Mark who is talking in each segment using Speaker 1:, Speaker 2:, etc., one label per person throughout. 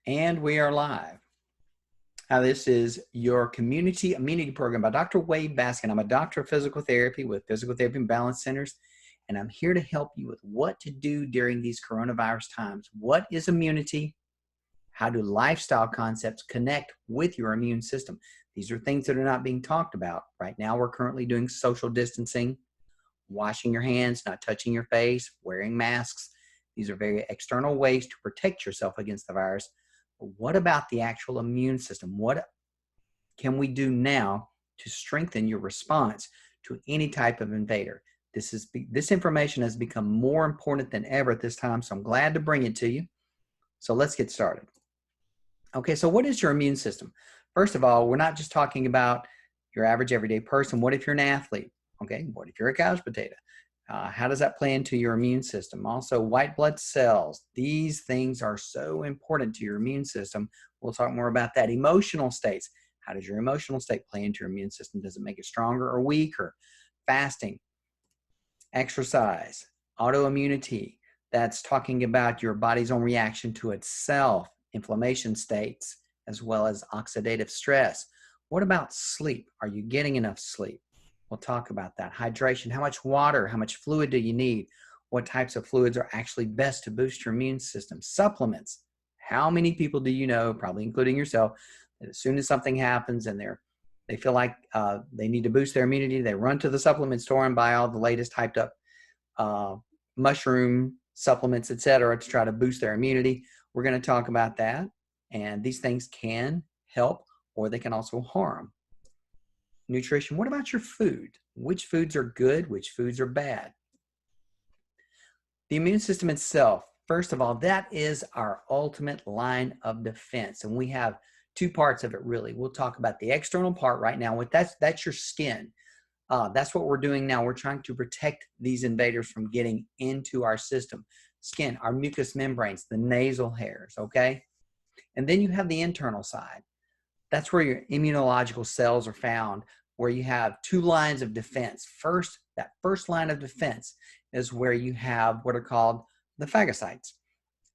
Speaker 1: And we are live. This is your Community Immunity Program by Dr. Wade Baskin. I'm a doctor of physical therapy with Physical Therapy and Balance Centers, and I'm here to help you with what to do during these coronavirus times. What is immunity? How do lifestyle concepts connect with your immune system? These are things that are not being talked about. Right now, we're currently doing social distancing, washing your hands, not touching your face, wearing masks. These are very external ways to protect yourself against the virus. But what about the actual immune system? What can we do now to strengthen your response to any type of invader? This information has become more important than ever at this time, so I'm glad to bring it to you. So let's get started. Okay, so what is your immune system? First of all, we're not just talking about your average everyday person. What if you're an athlete? Okay, what if you're a couch potato? How does that play into your immune system? Also, white blood cells. These things are so important to your immune system. We'll talk more about that. Emotional states. How does your emotional state play into your immune system? Does it make it stronger or weaker? Fasting, exercise, autoimmunity. That's talking about your body's own reaction to itself, inflammation states, as well as oxidative stress. What about sleep? Are you getting enough sleep? We'll talk about that. Hydration, how much water, how much fluid do you need? What types of fluids are actually best to boost your immune system? Supplements. How many people do you know, probably including yourself, that as soon as something happens and they feel like they need to boost their immunity, they run to the supplement store and buy all the latest hyped up mushroom supplements, etc., to try to boost their immunity. We're going to talk about that. And these things can help, or they can also harm. Nutrition. What about your food? Which foods are good? Which foods are bad? The immune system itself, first of all, that is our ultimate line of defense. And we have two parts of it, really. We'll talk about the external part right now. That's your skin. That's what we're doing now. We're trying to protect these invaders from getting into our system. Skin, our mucous membranes, the nasal hairs, okay? And then you have the internal side. That's where your immunological cells are found, where you have two lines of defense. That first line of defense is where you have what are called the phagocytes.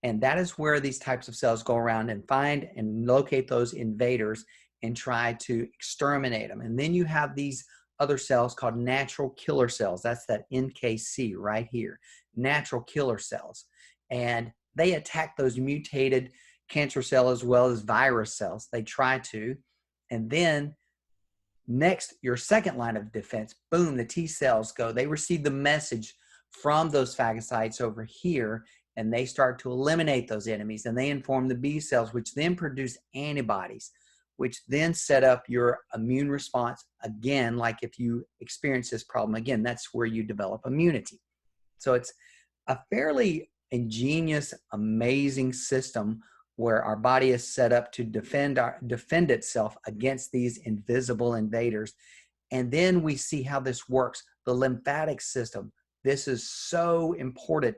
Speaker 1: And that is where these types of cells go around and find and locate those invaders and try to exterminate them. And then you have these other cells called natural killer cells. That's that NKC right here, natural killer cells. And they attack those mutated cancer cells as well as virus cells. They try to. And then next, your second line of defense, boom, the T cells go. They receive the message from those phagocytes over here, and they start to eliminate those enemies. And they inform the B cells, which then produce antibodies, which then set up your immune response again. Like if you experience this problem again, that's where you develop immunity. So it's a fairly ingenious, amazing system where our body is set up to defend itself against these invisible invaders. And then we see how this works. The lymphatic system. This is so important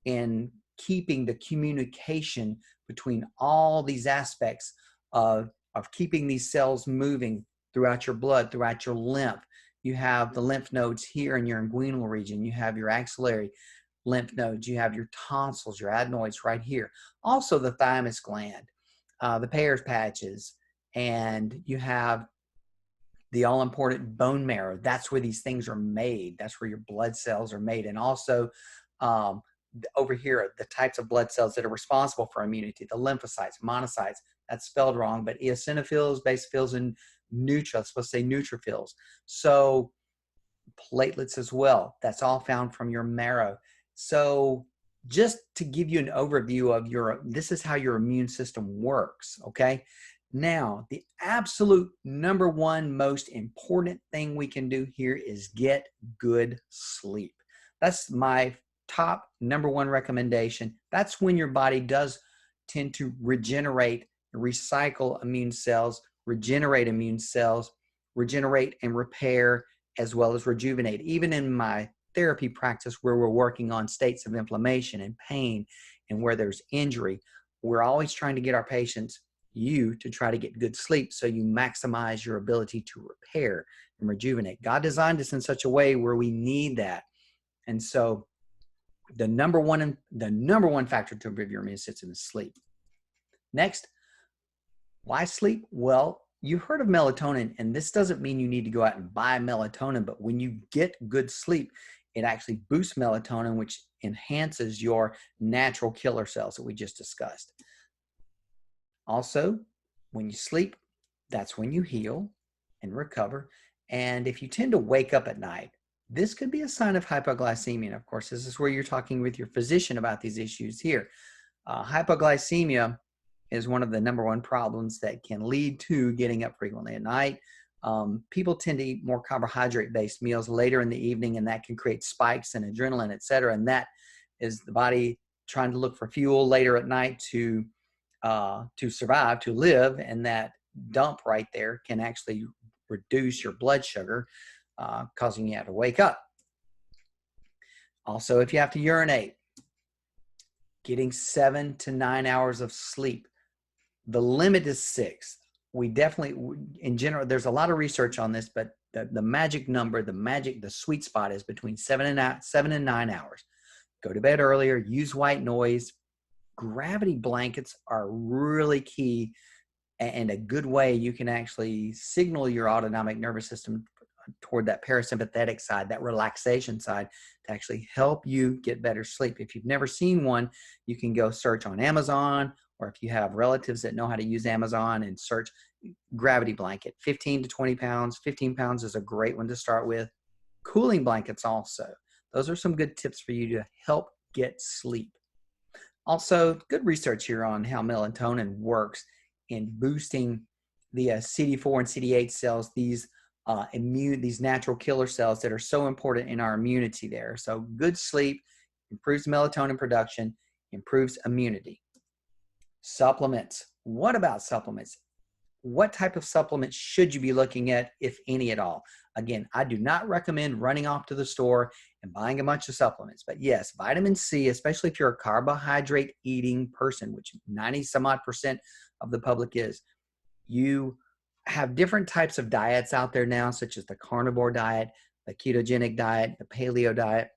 Speaker 1: in keeping the communication between all these aspects of keeping these cells moving throughout your blood, throughout your lymph. You have the lymph nodes here in your inguinal region. You have your axillary lymph nodes. You have your tonsils, your adenoids right here. Also the thymus gland, the Peyer's patches, and you have the all-important bone marrow. That's where these things are made. That's where your blood cells are made. And also over here, the types of blood cells that are responsible for immunity, the lymphocytes, monocytes. That's spelled wrong, but eosinophils, basophils, and supposed to say neutrophils. So platelets as well. That's all found from your marrow. So just to give you an overview of this is how your immune system works, okay? Now, the absolute number one most important thing we can do here is get good sleep. That's my top number one recommendation. That's when your body does tend to regenerate, recycle immune cells, regenerate and repair, as well as rejuvenate. Even in my therapy practice where we're working on states of inflammation and pain and where there's injury, we're always trying to get our patients, to try to get good sleep so you maximize your ability to repair and rejuvenate. God designed us in such a way where we need that. And so the number one factor to improve your immune system is sleep. Next, Why sleep? Well, you've heard of melatonin, and this doesn't mean you need to go out and buy melatonin, but when you get good sleep, it actually boosts melatonin, which enhances your natural killer cells that we just discussed. Also, when you sleep, that's when you heal and recover. And if you tend to wake up at night, this could be a sign of hypoglycemia. And of course, this is where you're talking with your physician about these issues here. Hypoglycemia is one of the number one problems that can lead to getting up frequently at night. People tend to eat more carbohydrate-based meals later in the evening, and that can create spikes in adrenaline, et cetera. And that is the body trying to look for fuel later at night to survive, to live, and that dump right there can actually reduce your blood sugar, causing you to have to wake up. Also, if you have to urinate, getting 7 to 9 hours of sleep. The limit is 6. We definitely, in general, there's a lot of research on this, but the magic number, the sweet spot is between 7 and 9 hours. Go to bed earlier, use white noise. Gravity blankets are really key and a good way you can actually signal your autonomic nervous system toward that parasympathetic side, that relaxation side, to actually help you get better sleep. If you've never seen one, you can go search on Amazon, or if you have relatives that know how to use Amazon, and search gravity blanket, 15 to 20 pounds. 15 pounds is a great one to start with. Cooling blankets also. Those are some good tips for you to help get sleep. Also, good research here on how melatonin works in boosting the CD4 and CD8 cells, these natural killer cells that are so important in our immunity there. So good sleep improves melatonin production, improves immunity. Supplements. What about supplements? What type of supplements should you be looking at, if any at all? Again, I do not recommend running off to the store and buying a bunch of supplements. But yes, vitamin C, especially if you're a carbohydrate eating person, which 90% of the public is, you have different types of diets out there now, such as the carnivore diet, the ketogenic diet, the paleo diet.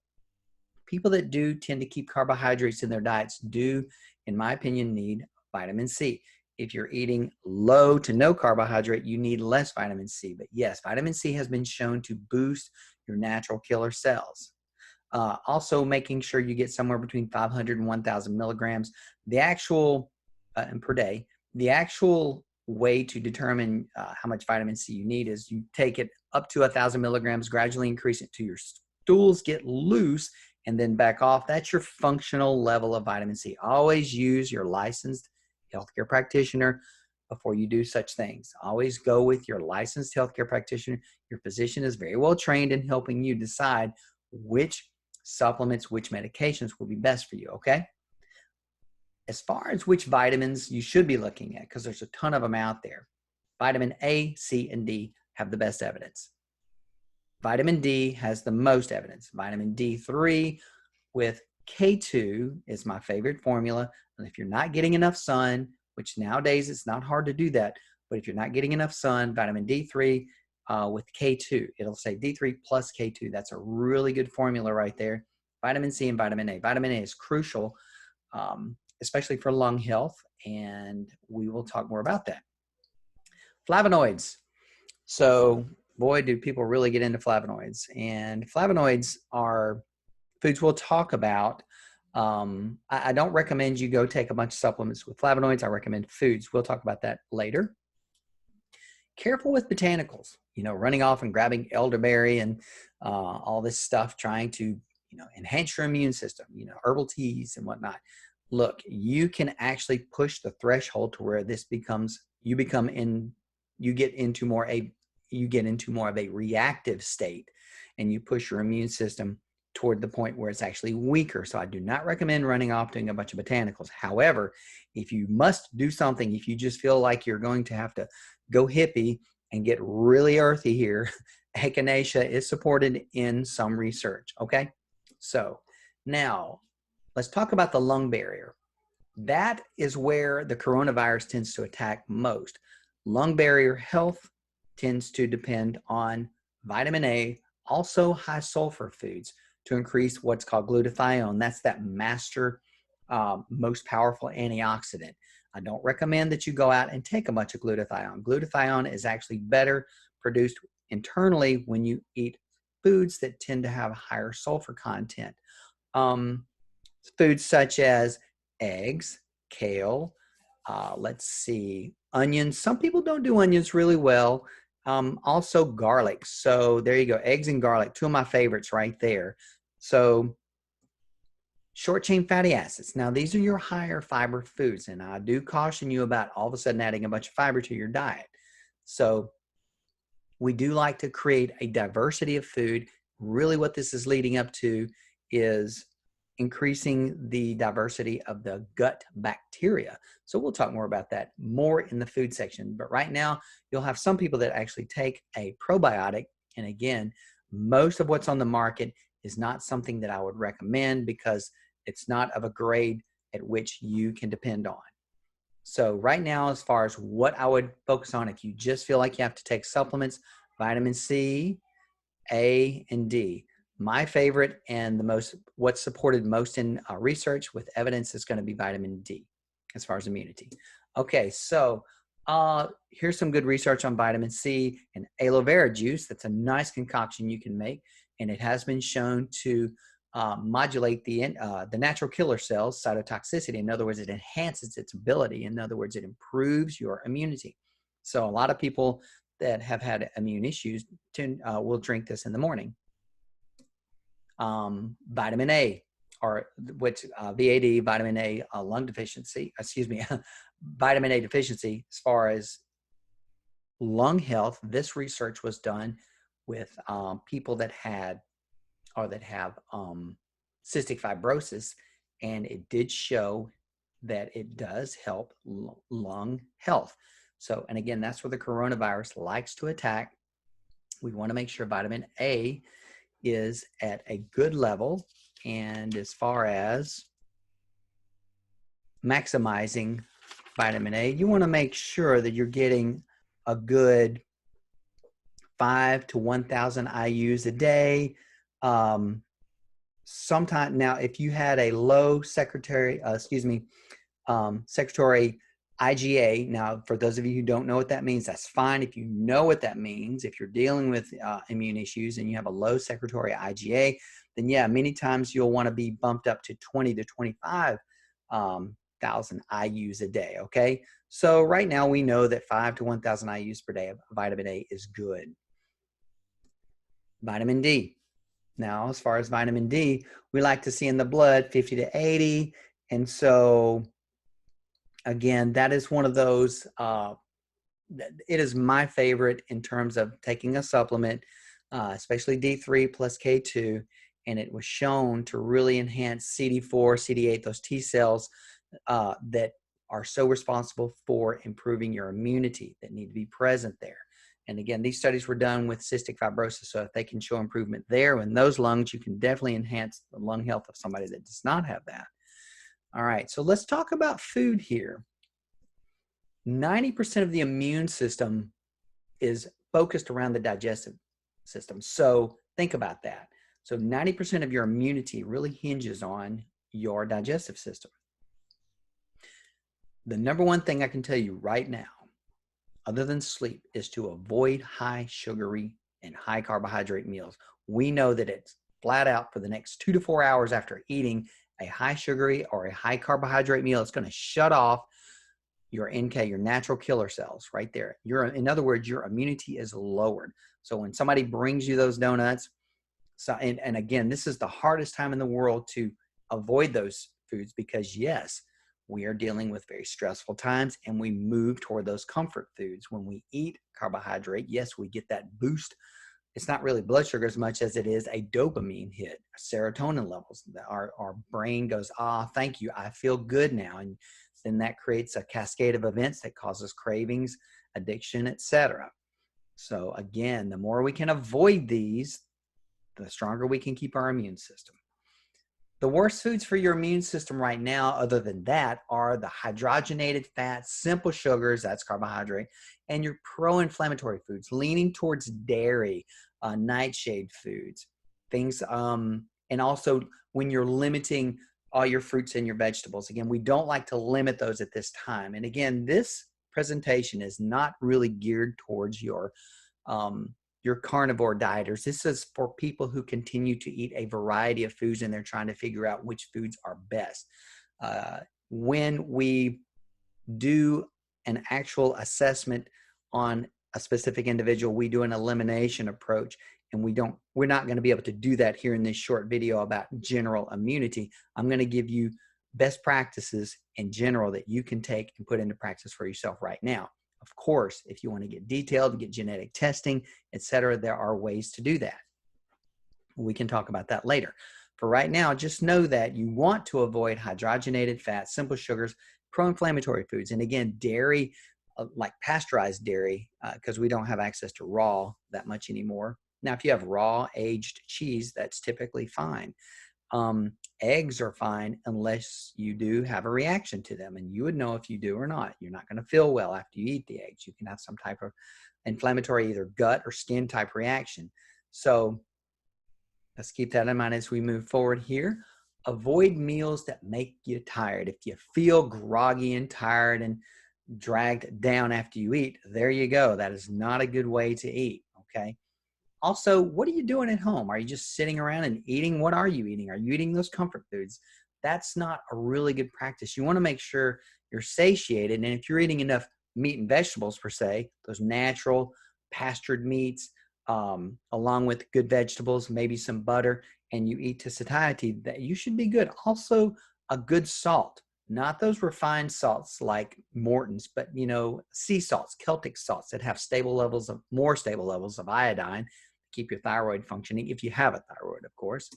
Speaker 1: People that do tend to keep carbohydrates in their diets do, in my opinion, need vitamin C. If you're eating low to no carbohydrate, you need less vitamin C. But yes, vitamin C has been shown to boost your natural killer cells. Also, making sure you get somewhere between 500 and 1,000 milligrams. The actual, per day, the actual way to determine how much vitamin C you need is you take it up to 1,000 milligrams, gradually increase it to your stools get loose, and then back off. That's your functional level of vitamin C. Always use your licensed healthcare practitioner before you do such things. Always go with your licensed healthcare practitioner. Your physician is very well trained in helping you decide which supplements, which medications will be best for you, okay? As far as which vitamins you should be looking at, because there's a ton of them out there, vitamin A, C, and D have the best evidence. Vitamin D has the most evidence. Vitamin D3 with K2 is my favorite formula. And if you're not getting enough sun, which nowadays it's not hard to do that, but if you're not getting enough sun, vitamin D3 with K2, it'll say D3 plus K2. That's a really good formula right there. Vitamin C and vitamin A. Vitamin A is crucial, especially for lung health, and we will talk more about that. Flavonoids. So, boy, do people really get into flavonoids. And flavonoids are foods we'll talk about. I don't recommend you go take a bunch of supplements with flavonoids. I recommend foods. We'll talk about that later. Careful with botanicals, running off and grabbing elderberry and all this stuff, trying to, enhance your immune system, herbal teas and whatnot. Look, you can actually push the threshold to where this becomes, you get into more of a reactive state, and you push your immune system toward the point where it's actually weaker. So I do not recommend running off doing a bunch of botanicals. However, if you must do something, if you just feel like you're going to have to go hippie and get really earthy here, echinacea is supported in some research, okay? So now let's talk about the lung barrier. That is where the coronavirus tends to attack most. Lung barrier health tends to depend on vitamin A, also high sulfur foods, to increase what's called glutathione. That's that master most powerful antioxidant. I don't recommend that you go out and take a bunch of glutathione. Glutathione is actually better produced internally when you eat foods that tend to have higher sulfur content. Um, Foods such as eggs, kale, let's see, onions. Some people don't do onions really well. Also garlic. So there you go, eggs and garlic, two of my favorites right there. So short chain fatty acids. Now, these are your higher fiber foods, and I do caution you about all of a sudden adding a bunch of fiber to your diet. So we do like to create a diversity of food. Really what this is leading up to is increasing the diversity of the gut bacteria. So we'll talk more about that more in the food section. But right now, you'll have some people that actually take a probiotic. And again, most of what's on the market is not something that I would recommend because it's not of a grade at which you can depend on. So right now, as far as what I would focus on, if you just feel like you have to take supplements, vitamin C, A, and D. My favorite and the most, what's supported most in research with evidence is going to be vitamin D as far as immunity. Okay, so here's some good research on vitamin C and aloe vera juice. That's a nice concoction you can make, and it has been shown to modulate the natural killer cells, cytotoxicity. In other words, it enhances its ability. In other words, it improves your immunity. So a lot of people that have had immune issues will drink this in the morning. Vitamin A, or which VAD, vitamin A lung deficiency, excuse me, vitamin A deficiency. As far as lung health, this research was done with people that had or that have cystic fibrosis, and it did show that it does help lung health. So, and again, that's where the coronavirus likes to attack. We want to make sure vitamin A is at a good level. And as far as maximizing vitamin A, you want to make sure that you're getting a good 5 to 1,000 IUs a day. Sometime now, if you had a low secretary IgA. Now, for those of you who don't know what that means, that's fine. If you know what that means, if you're dealing with immune issues and you have a low secretory IgA, then yeah, many times you'll want to be bumped up to 20 to 25,000 IUs a day. Okay, so right now we know that 5 to 1,000 IUs per day of vitamin A is good. Vitamin D. Now, as far as vitamin D, we like to see in the blood 50 to 80. And so, again, that is one of those, it is my favorite in terms of taking a supplement, especially D3 plus K2. And it was shown to really enhance CD4, CD8, those T cells that are so responsible for improving your immunity that need to be present there. And again, these studies were done with cystic fibrosis. So if they can show improvement there in those lungs, you can definitely enhance the lung health of somebody that does not have that. All right, so let's talk about food here. 90% of the immune system is focused around the digestive system. So think about that. So 90% of your immunity really hinges on your digestive system. The number one thing I can tell you right now, other than sleep, is to avoid high sugary and high carbohydrate meals. We know that it's flat out for the next 2 to 4 hours after eating a high sugary or a high carbohydrate meal, it's going to shut off your NK, your natural killer cells right there. In other words, your immunity is lowered. So when somebody brings you those donuts, and again, this is the hardest time in the world to avoid those foods because yes, we are dealing with very stressful times and we move toward those comfort foods. When we eat carbohydrate, yes, we get that boost. It's not really blood sugar as much as it is a dopamine hit, serotonin levels. Our brain goes, thank you, I feel good now. And then that creates a cascade of events that causes cravings, addiction, etc. So again, the more we can avoid these, the stronger we can keep our immune system. The worst foods for your immune system right now, other than that, are the hydrogenated fats, simple sugars, that's carbohydrate, and your pro-inflammatory foods, leaning towards dairy, nightshade foods, things, and also when you're limiting all your fruits and your vegetables. Again, we don't like to limit those at this time. And again, this presentation is not really geared towards your carnivore dieters. This is for people who continue to eat a variety of foods and they're trying to figure out which foods are best. When we do an actual assessment on a specific individual, we do an elimination approach, and we're not going to be able to do that here in this short video about general immunity. I'm going to give you best practices in general that you can take and put into practice for yourself right now. Of course, if you want to get detailed, get genetic testing, etc., there are ways to do that. We can talk about that later. For right now, just know that you want to avoid hydrogenated fats, simple sugars, pro-inflammatory foods, and again, dairy, like pasteurized dairy, because we don't have access to raw that much anymore. Now, if you have raw aged cheese, that's typically fine. Eggs are fine unless you do have a reaction to them, and you would know if you do or not. You're not going to feel well after you eat the eggs. You can have some type of inflammatory, either gut or skin type reaction. So let's keep that in mind as we move forward here. Avoid meals that make you tired. If you feel groggy and tired and dragged down after you eat, there you go. That is not a good way to eat, okay? Also, what are you doing at home? Are you just sitting around and eating? What are you eating? Are you eating those comfort foods? That's not a really good practice. You want to make sure you're satiated. And if you're eating enough meat and vegetables, per se, those natural pastured meats, along with good vegetables, maybe some butter, and you eat to satiety, that you should be good. Also, a good salt, not those refined salts like Morton's, but sea salts, Celtic salts that have more stable levels of iodine to keep your thyroid functioning, if you have a thyroid, of course.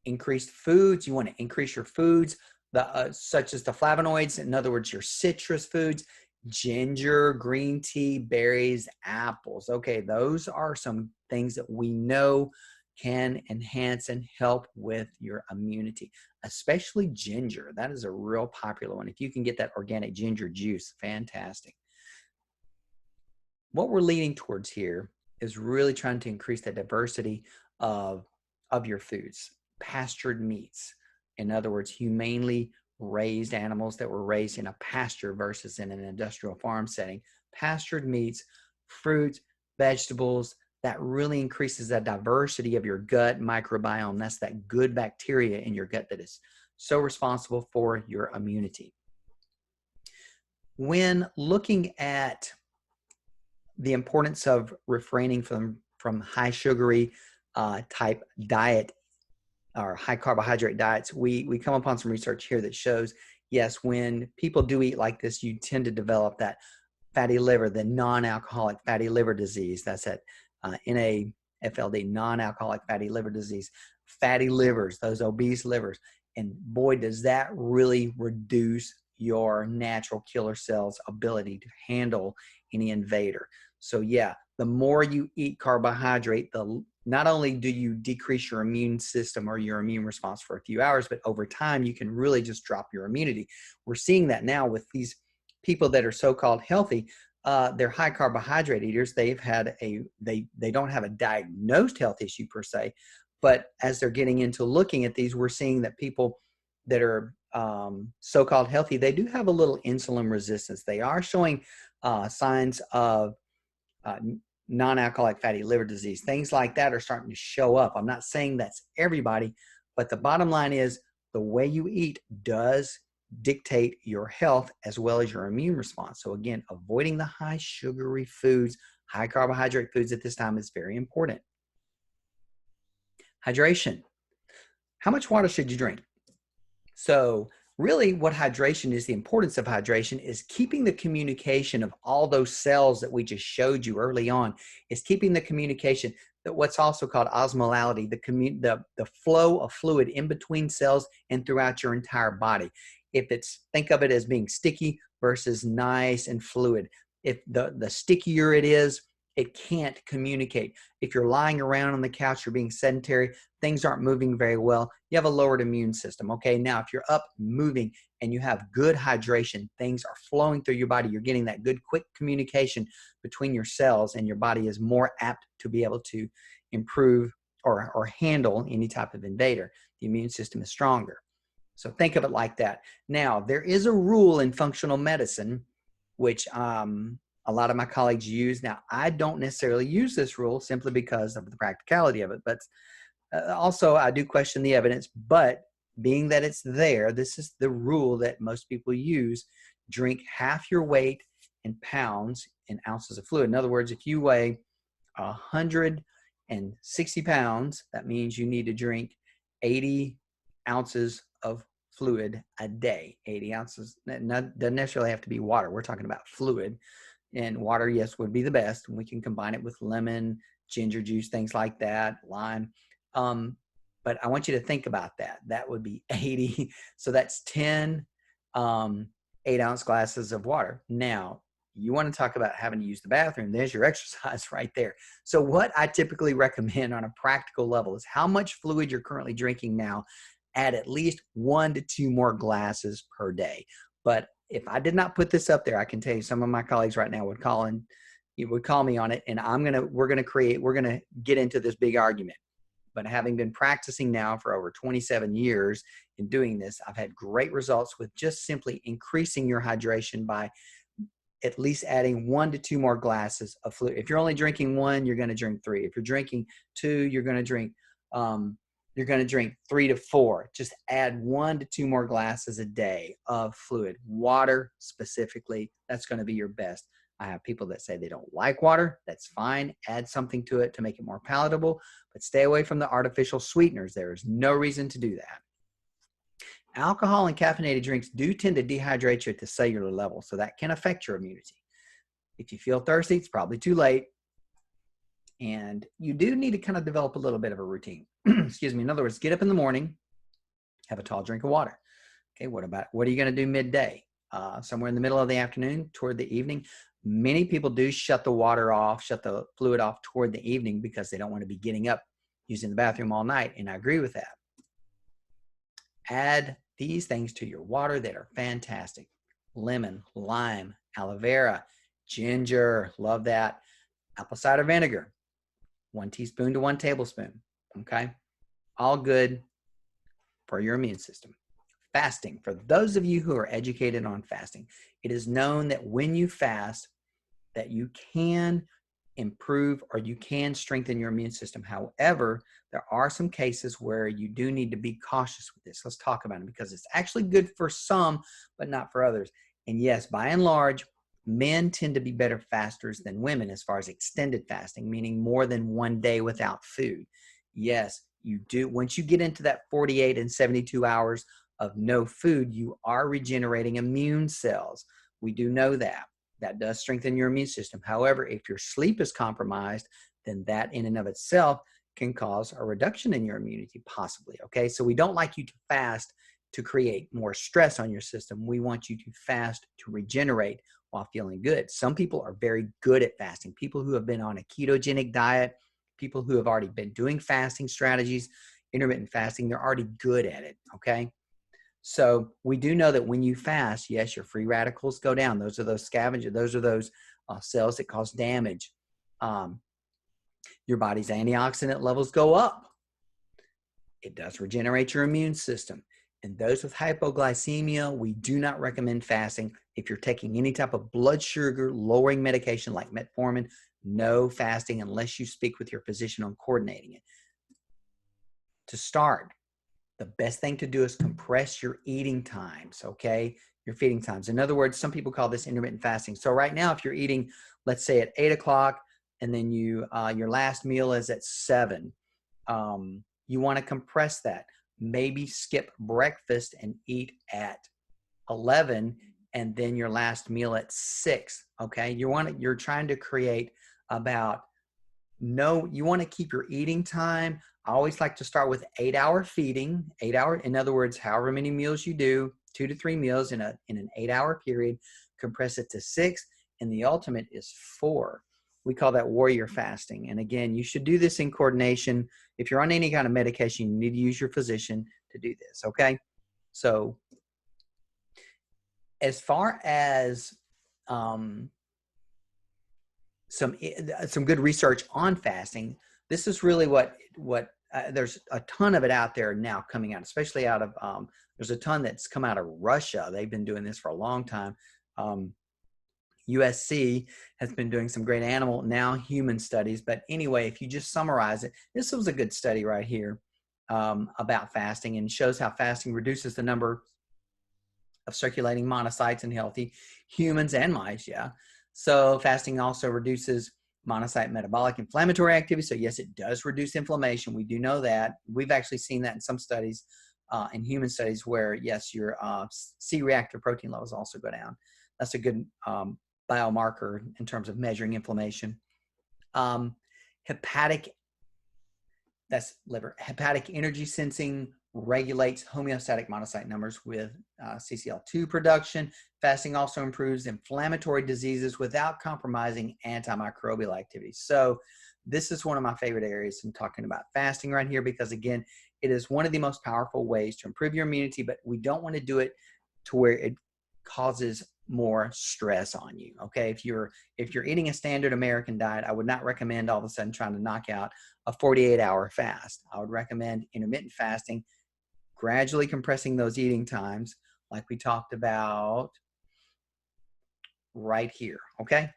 Speaker 1: Increased foods, you want to increase your foods, such as the flavonoids, in other words, your citrus foods, ginger, green tea, berries, apples. Okay, those are some things that we know can enhance and help with your immunity, especially ginger. That is a real popular one. If you can get that organic ginger juice, fantastic. What we're leaning towards here is really trying to increase the diversity of your foods. Pastured meats, in other words, humanely raised animals that were raised in a pasture versus in an industrial farm setting. Pastured meats, fruits, vegetables, that really increases the diversity of your gut microbiome. That's that good bacteria in your gut that is so responsible for your immunity. When looking at the importance of refraining from high sugary type diet or high carbohydrate diets, we come upon some research here that shows, yes, when people do eat like this, you tend to develop that fatty liver, the non-alcoholic fatty liver disease. That's at NAFLD, non-alcoholic fatty liver disease. Fatty livers, those obese livers. And boy, does that really reduce your natural killer cells' ability to handle any invader. So yeah, the more you eat carbohydrate, not only do you decrease your immune system or your immune response for a few hours, but over time you can really just drop your immunity. We're seeing that now with these people that are so-called healthy. They're high carbohydrate eaters. They don't have a diagnosed health issue per se, but as they're getting into looking at these, we're seeing that people that are so-called healthy, they do have a little insulin resistance. They are showing signs of non-alcoholic fatty liver disease. Things like that are starting to show up. I'm not saying that's everybody, but the bottom line is the way you eat does dictate your health as well as your immune response. So again, avoiding the high sugary foods, high carbohydrate foods at this time is very important. Hydration. How much water should you drink? So really what hydration is, the importance of hydration is keeping the communication of all those cells that we just showed you early on, is keeping the communication, that what's also called osmolality, the flow of fluid in between cells and throughout your entire body. Think of it as being sticky versus nice and fluid. If the stickier it is, it can't communicate. If you're lying around on the couch, you're being sedentary, things aren't moving very well, you have a lowered immune system. Okay, now if you're up moving and you have good hydration, things are flowing through your body, you're getting that good quick communication between your cells, and your body is more apt to be able to improve or handle any type of invader. the immune system is stronger. So think of it like that. Now, there is a rule in functional medicine, which a lot of my colleagues use. Now, I don't necessarily use this rule simply because of the practicality of it, but also I do question the evidence. But being that it's there, this is the rule that most people use. Drink half your weight in pounds in ounces of fluid. In other words, if you weigh 160 pounds, that means you need to drink 80 ounces of fluid a day. 80 ounces doesn't necessarily have to be water. We're talking about fluid. And water, yes, would be the best. We can combine it with lemon, ginger juice, things like that, lime. But I want you to think about that. That would be 80. So that's 10 8-ounce glasses of water. Now, you want to talk about having to use the bathroom. There's your exercise right there. So what I typically recommend on a practical level is how much fluid you're currently drinking now. Add at least 1 to 2 more glasses per day. But if I did not put this up there, I can tell you some of my colleagues right now would call me on it, and we're going to get into this big argument. But having been practicing now for over 27 years in doing this, I've had great results with just simply increasing your hydration by at least adding 1 to 2 more glasses of fluid. If you're only drinking 1, you're going to drink 3. If you're drinking 2, you're going to drink 3 to 4. Just add 1 to 2 more glasses a day of fluid. Water specifically, that's going to be your best. I have people that say they don't like water. That's fine. Add something to it to make it more palatable, but stay away from the artificial sweeteners. There is no reason to do that. Alcohol and caffeinated drinks do tend to dehydrate you at the cellular level, so that can affect your immunity. If you feel thirsty, it's probably too late. And you do need to kind of develop a little bit of a routine. Excuse me. In other words, get up in the morning, have a tall drink of water. Okay, what are you going to do midday? Somewhere in the middle of the afternoon, toward the evening. Many people do shut the fluid off toward the evening because they don't want to be getting up using the bathroom all night, and I agree with that. Add these things to your water that are fantastic. Lemon, lime, aloe vera, ginger, love that. Apple cider vinegar, 1 teaspoon to 1 tablespoon, okay? All good for your immune system. Fasting, for those of you who are educated on fasting, it is known that when you fast, that you can improve or you can strengthen your immune system. However, there are some cases where you do need to be cautious with this. Let's talk about it because it's actually good for some, but not for others. And yes, by and large, men tend to be better fasters than women as far as extended fasting, meaning more than 1 day without food. Yes, you do. Once you get into that 48 and 72 hours of no food, you are regenerating immune cells. We do know that. That does strengthen your immune system. However, if your sleep is compromised, then that in and of itself can cause a reduction in your immunity, possibly. Okay, so we don't like you to fast to create more stress on your system. We want you to fast to regenerate while feeling good. Some people are very good at fasting. People who have been on a ketogenic diet, people who have already been doing fasting strategies, intermittent fasting, they're already good at it. Okay. So we do know that when you fast, yes, your free radicals go down. Those are those scavengers. Those are those cells that cause damage. Your body's antioxidant levels go up. It does regenerate your immune system. And those with hypoglycemia, we do not recommend fasting. If you're taking any type of blood sugar lowering medication like metformin, no fasting unless you speak with your physician on coordinating it. To start, the best thing to do is compress your eating times, okay? Your feeding times. In other words, some people call this intermittent fasting. So right now, if you're eating, let's say at 8 o'clock, and then your last meal is at 7, you want to compress that. Maybe skip breakfast and eat at 11, and then your last meal at 6, okay? You're trying to create you want to keep your eating time. I always like to start with 8-hour feeding, 8 hour. In other words, however many meals you do, 2 to 3 meals in an 8-hour period, compress it to 6, and the ultimate is 4. We call that warrior fasting. And again, you should do this in coordination. If you're on any kind of medication, you need to use your physician to do this, okay? So as far as some good research on fasting, this is really what there's a ton of it out there now coming out, especially out of, there's a ton that's come out of Russia. They've been doing this for a long time. USC has been doing some great animal, now human studies. But anyway, if you just summarize it, this was a good study right here about fasting, and shows how fasting reduces the number of circulating monocytes in healthy humans and mice. Yeah. So fasting also reduces monocyte metabolic inflammatory activity. So yes, it does reduce inflammation. We do know that. We've actually seen that in some studies, in human studies, where yes, your C-reactive protein levels also go down. That's a good biomarker in terms of measuring inflammation. Hepatic, that's liver. Hepatic energy sensing regulates homeostatic monocyte numbers with CCL2 production. Fasting also improves inflammatory diseases without compromising antimicrobial activity. So this is one of my favorite areas in talking about fasting right here, because again, it is one of the most powerful ways to improve your immunity, but we don't want to do it to where it causes more stress on you. Okay, if you're eating a standard American diet, I would not recommend all of a sudden trying to knock out a 48-hour fast. I would recommend intermittent fasting, gradually compressing those eating times, like we talked about right here. Okay.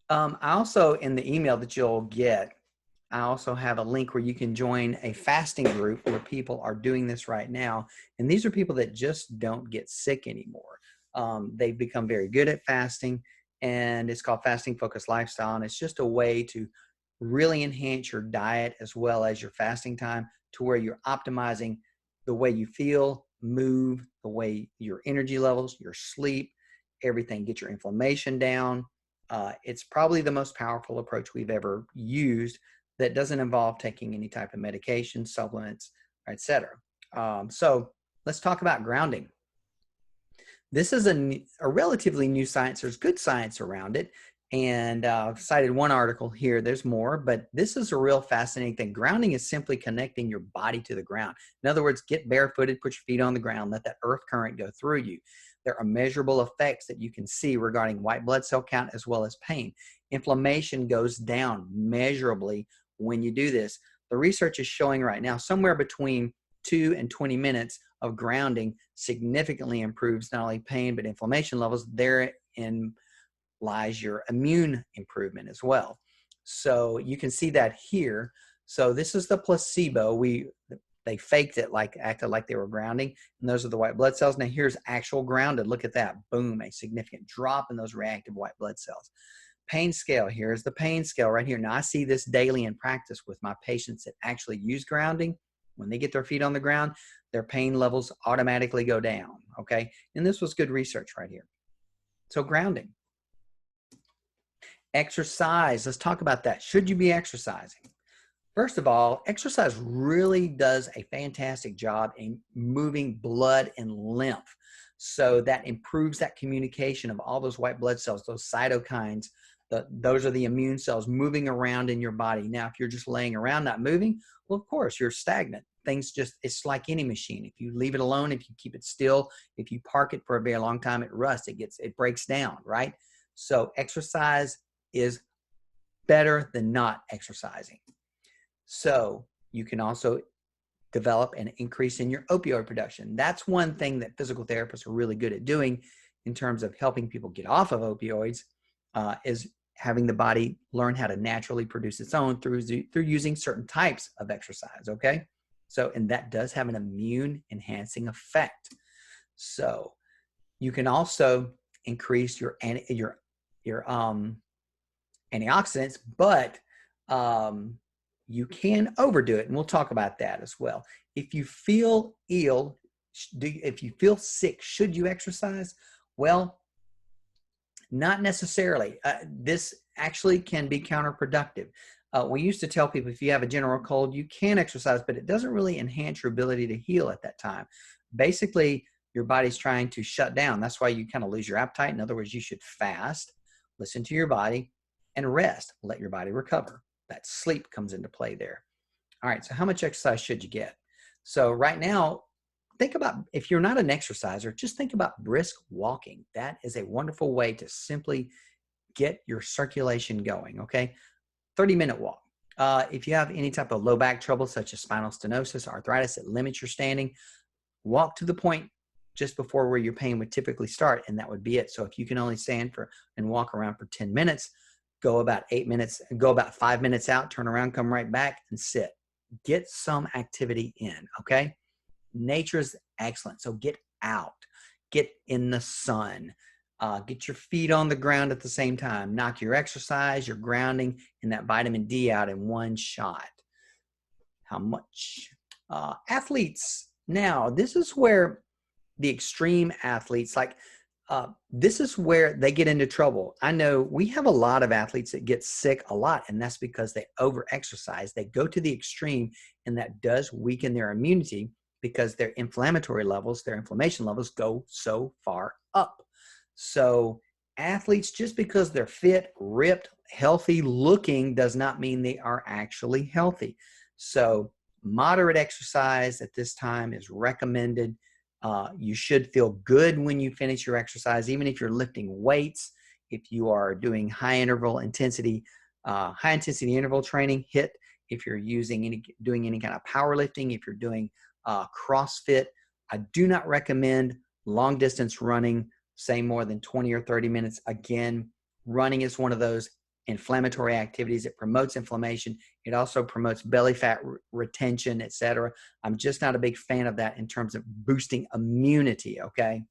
Speaker 1: I also, in the email that you'll get, I also have a link where you can join a fasting group where people are doing this right now. And these are people that just don't get sick anymore. They've become very good at fasting, and it's called Fasting Focused Lifestyle. And it's just a way to really enhance your diet as well as your fasting time, to where you're optimizing the way you feel, move, the way your energy levels, your sleep, everything, get your inflammation down. It's probably the most powerful approach we've ever used that doesn't involve taking any type of medication, supplements, etc. So let's talk about grounding. This is a relatively new science. There's good science around it. And I've cited one article here. There's more, but this is a real fascinating thing. Grounding is simply connecting your body to the ground. In other words, get barefooted, put your feet on the ground, let that earth current go through you. There are measurable effects that you can see regarding white blood cell count as well as pain. Inflammation goes down measurably when you do this. The research is showing right now somewhere between 2 and 20 minutes of grounding significantly improves not only pain but inflammation levels. Therein lies your immune improvement as well. So you can see that here. So this is the placebo. They faked it, acted like they were grounding, and those are the white blood cells. Now here's actual grounded. Look at that. Boom, a significant drop in those reactive white blood cells. Pain scale, here's the pain scale right here. Now I see this daily in practice with my patients that actually use grounding. When they get their feet on the ground, their pain levels automatically go down, okay? And this was good research right here. So grounding. Exercise, let's talk about that. Should you be exercising? First of all, exercise really does a fantastic job in moving blood and lymph. So that improves that communication of all those white blood cells, those cytokines. Those are the immune cells moving around in your body. Now, if you're just laying around not moving, well, of course, you're stagnant. It's like any machine. If you leave it alone, if you keep it still, if you park it for a very long time, it rusts, it breaks down, right? So exercise is better than not exercising. So you can also develop an increase in your opioid production. That's one thing that physical therapists are really good at doing in terms of helping people get off of opioids, is having the body learn how to naturally produce its own through using certain types of exercise, okay? So, and that does have an immune enhancing effect. So you can also increase your antioxidants, but you can overdo it, and we'll talk about that as well. If you feel ill, if you feel sick, should you exercise? Well, not necessarily. This actually can be counterproductive. We used to tell people if you have a general cold, you can exercise, but it doesn't really enhance your ability to heal at that time. Basically, your body's trying to shut down. That's why you kind of lose your appetite. In other words, you should fast, listen to your body, and rest. Let your body recover. That sleep comes into play there. All right, so how much exercise should you get? So right now, think about, if you're not an exerciser, just think about brisk walking. That is a wonderful way to simply get your circulation going, okay? 30-minute walk. If you have any type of low back trouble, such as spinal stenosis, arthritis that limits your standing, walk to the point just before where your pain would typically start, and that would be it. So if you can only stand for and walk around for 10 minutes, go about 8 minutes, go about 5 minutes out, turn around, come right back and sit. Get some activity in, okay? Nature is excellent. So get out, get in the sun, get your feet on the ground at the same time, knock your exercise, your grounding, and that vitamin D out in one shot. How much? Athletes. Now, this is where the extreme athletes, like this is where they get into trouble. I know we have a lot of athletes that get sick a lot, and that's because they over-exercise. They go to the extreme, and that does weaken their immunity because their inflammatory levels, their inflammation levels go so far up. So athletes, just because they're fit, ripped, healthy looking, does not mean they are actually healthy. So moderate exercise at this time is recommended. You should feel good when you finish your exercise, even if you're lifting weights. If you are doing high intensity interval training, HIIT. If you're doing any kind of powerlifting, if you're doing CrossFit, I do not recommend long distance running, say more than 20 or 30 minutes. Again, running is one of those inflammatory activities. It promotes inflammation. It also promotes belly fat retention, etc. I'm just not a big fan of that in terms of boosting immunity, okay?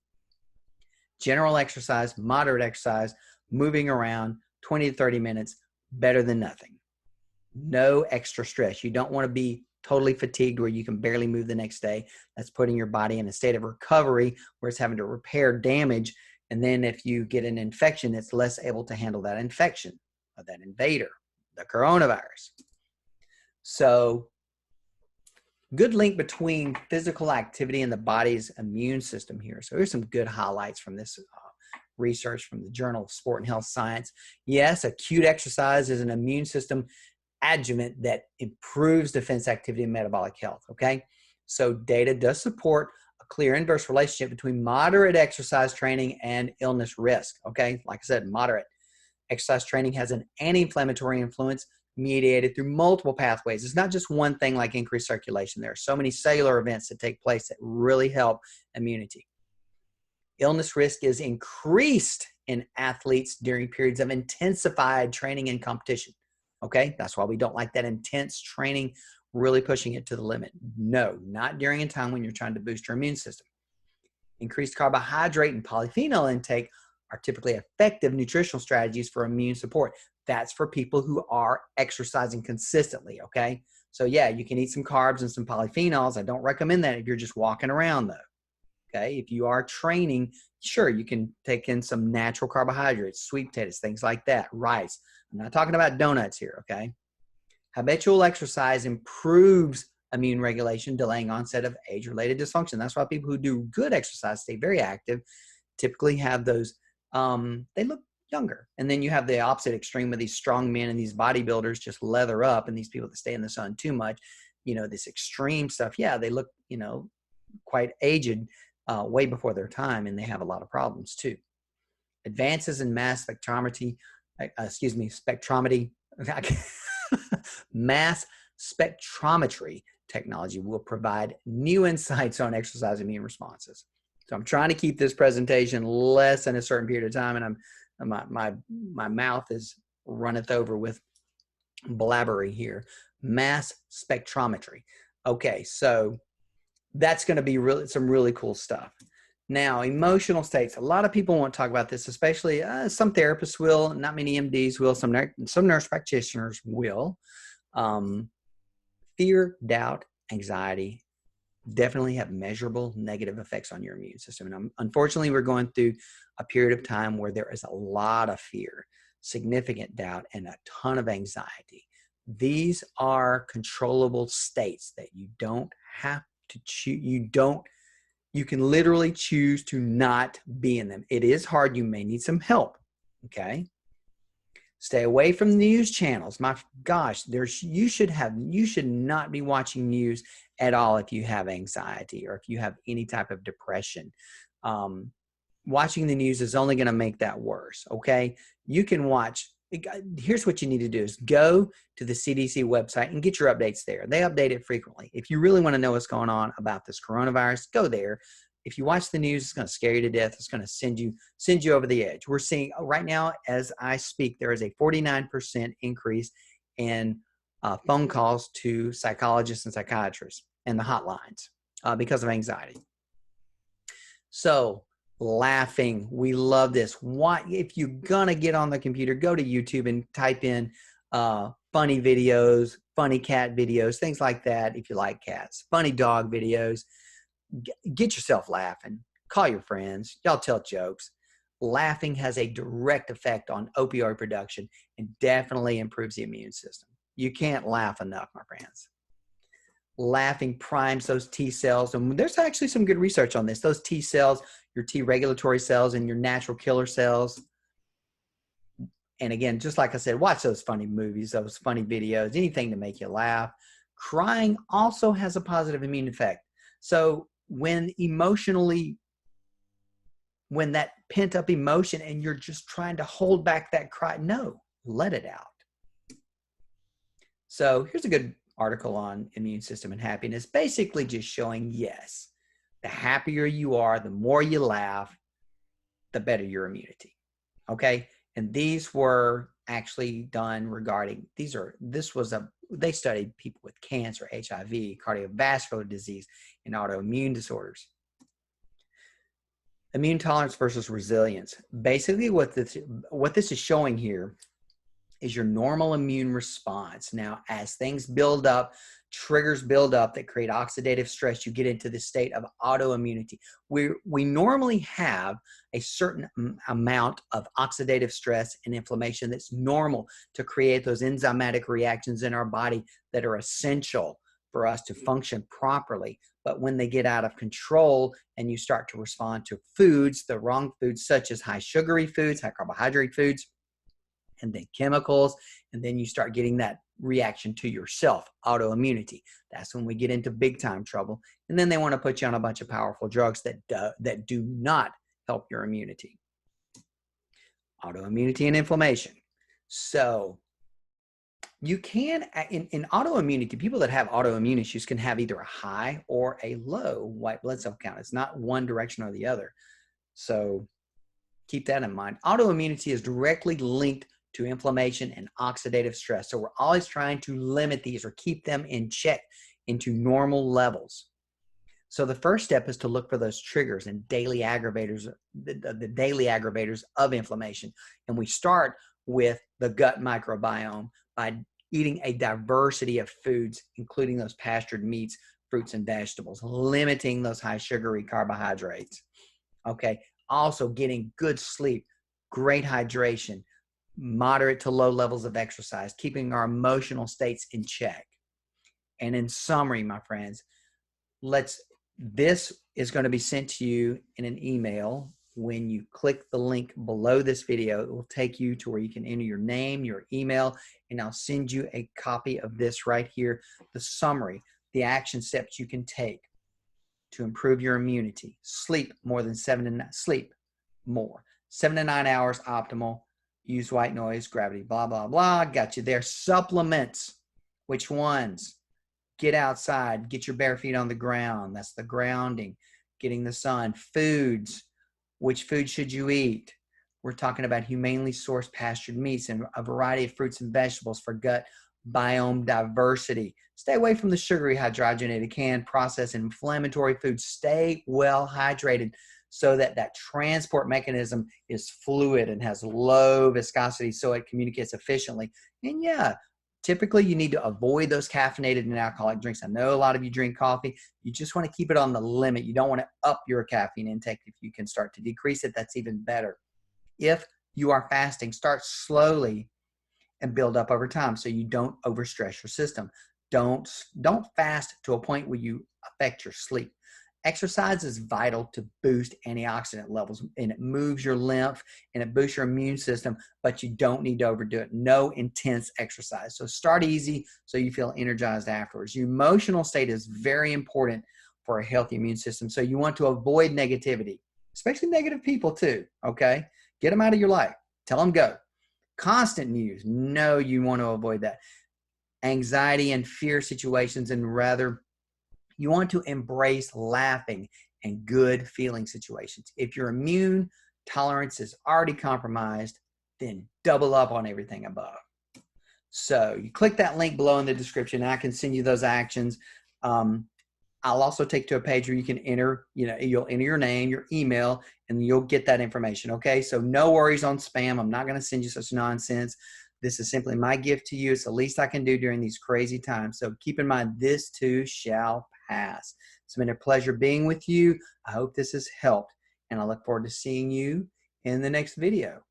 Speaker 1: General exercise, moderate exercise, moving around 20 to 30 minutes, better than nothing. No extra stress. You don't want to be totally fatigued where you can barely move the next day. That's putting your body in a state of recovery where it's having to repair damage. And then if you get an infection, it's less able to handle that infection, or that invader, the coronavirus. So good link between physical activity and the body's immune system here. So here's some good highlights from this research from the Journal of Sport and Health Science. Yes, acute exercise is an immune system adjuvant that improves defense activity and metabolic health, okay? So data does support a clear inverse relationship between moderate exercise training and illness risk, okay? Like I said, moderate exercise training has an anti-inflammatory influence mediated through multiple pathways. It's not just one thing like increased circulation. There are so many cellular events that take place that really help immunity. Illness risk is increased in athletes during periods of intensified training and competition. Okay, that's why we don't like that intense training, really pushing it to the limit. No, not during a time when you're trying to boost your immune system. Increased carbohydrate and polyphenol intake are typically effective nutritional strategies for immune support. That's for people who are exercising consistently, okay? So yeah, you can eat some carbs and some polyphenols. I don't recommend that if you're just walking around though, okay? If you are training, sure, you can take in some natural carbohydrates, sweet potatoes, things like that, rice. I'm not talking about donuts here, okay? Habitual exercise improves immune regulation, delaying onset of age-related dysfunction. That's why people who do good exercise, stay very active, typically have those, they look younger. And then you have the opposite extreme of these strong men and these bodybuilders just leather up, and these people that stay in the sun too much, you know, this extreme stuff. Yeah, they look, you know, quite aged way before their time, and they have a lot of problems too. Advances in mass spectrometry, mass spectrometry technology will provide new insights on exercise immune responses. So I'm trying to keep this presentation less than a certain period of time, and my mouth is runneth over with blabbery here. Mass spectrometry. Okay, so that's going to be some really cool stuff. Now, emotional states. A lot of people won't talk about this, especially some therapists will, not many MDs will, some nurse practitioners will. Fear, doubt, anxiety definitely have measurable negative effects on your immune system. And unfortunately, we're going through a period of time where there is a lot of fear, significant doubt, and a ton of anxiety. These are controllable states that you don't have to choose. You can literally choose to not be in them. It is hard. You may need some help. Okay. Stay away from the news channels. My gosh, you should not be watching news at all if you have anxiety or if you have any type of depression. Watching the news is only going to make that worse. Okay. You can watch Here's what you need to do is go to the CDC website and get your updates there. They update it frequently. If you really want to know what's going on about this coronavirus, go there. If you watch the news, it's going to scare you to death. It's going to send you over the edge. We're seeing right now, as I speak, there is a 49% increase in phone calls to psychologists and psychiatrists and the hotlines because of anxiety. So laughing, we love this. Why, if you're gonna get on the computer, go to YouTube and type in funny videos, funny cat videos, things like that. If you like cats, funny dog videos, get yourself laughing. Call your friends. Y'all tell jokes. Laughing has a direct effect on opioid production and definitely improves the immune system. You can't laugh enough, my friends. Laughing primes those T cells. And there's actually some good research on this. Those T cells, your T regulatory cells and your natural killer cells. And again, just like I said, watch those funny movies, those funny videos, anything to make you laugh. Crying also has a positive immune effect. So when that pent up emotion and you're just trying to hold back that cry, no, let it out. So here's a good article on immune system and happiness, basically just showing, yes, the happier you are, the more you laugh, the better your immunity. Okay. And these were actually done regarding, they studied people with cancer, HIV, cardiovascular disease, and autoimmune disorders. Immune tolerance versus resilience. Basically what this is showing here is your normal immune response. Now, as things build up, triggers build up that create oxidative stress, you get into the state of autoimmunity. We normally have a certain amount of oxidative stress and inflammation that's normal to create those enzymatic reactions in our body that are essential for us to function properly. But when they get out of control and you start to respond to foods, the wrong foods, such as high sugary foods, high carbohydrate foods, and then chemicals, and then you start getting that reaction to yourself, autoimmunity. That's when we get into big time trouble. And then they want to put you on a bunch of powerful drugs that do not help your immunity. Autoimmunity and inflammation. So you can, in autoimmunity, people that have autoimmune issues can have either a high or a low white blood cell count. It's not one direction or the other. So keep that in mind. Autoimmunity is directly linked to inflammation and oxidative stress. So we're always trying to limit these or keep them in check into normal levels. So the first step is to look for those triggers and daily aggravators, the daily aggravators of inflammation. And we start with the gut microbiome by eating a diversity of foods, including those pastured meats, fruits, and vegetables, limiting those high sugary carbohydrates. Okay. Also getting good sleep, great hydration, moderate to low levels of exercise, keeping our emotional states in check. And in summary, my friends, this is going to be sent to you in an email. When you click the link below this video, it will take you to where you can enter your name, your email, and I'll send you a copy of this right here, the summary, the action steps you can take to improve your immunity. Sleep more. 7 to 9 hours optimal. Use white noise, gravity, blah, blah, blah. Got you there. Supplements. Which ones? Get outside. Get your bare feet on the ground. That's the grounding. Getting the sun. Foods. Which food should you eat? We're talking about humanely sourced pastured meats and a variety of fruits and vegetables for gut biome diversity. Stay away from the sugary, hydrogenated, canned, processed, and inflammatory foods. Stay well hydrated so that transport mechanism is fluid and has low viscosity so it communicates efficiently. And yeah, typically you need to avoid those caffeinated and alcoholic drinks. I know a lot of you drink coffee. You just want to keep it on the limit. You don't want to up your caffeine intake. If you can start to decrease it, that's even better. If you are fasting, start slowly and build up over time so you don't overstress your system. Don't fast to a point where you affect your sleep. Exercise is vital to boost antioxidant levels, and it moves your lymph and it boosts your immune system, but you don't need to overdo it. No intense exercise. So start easy so you feel energized afterwards. Your emotional state is very important for a healthy immune system. So you want to avoid negativity, especially negative people too, okay? Get them out of your life. Tell them go. Constant news. No, you want to avoid that. Anxiety and fear situations, and rather you want to embrace laughing and good feeling situations. If your immune tolerance is already compromised, then double up on everything above. So you click that link below in the description, and I can send you those actions. I'll also take to a page where you can enter, you'll enter your name, your email, and you'll get that information. Okay. So no worries on spam. I'm not going to send you such nonsense. This is simply my gift to you. It's the least I can do during these crazy times. So keep in mind, this too shall pass. It's been a pleasure being with you. I hope this has helped, and I look forward to seeing you in the next video.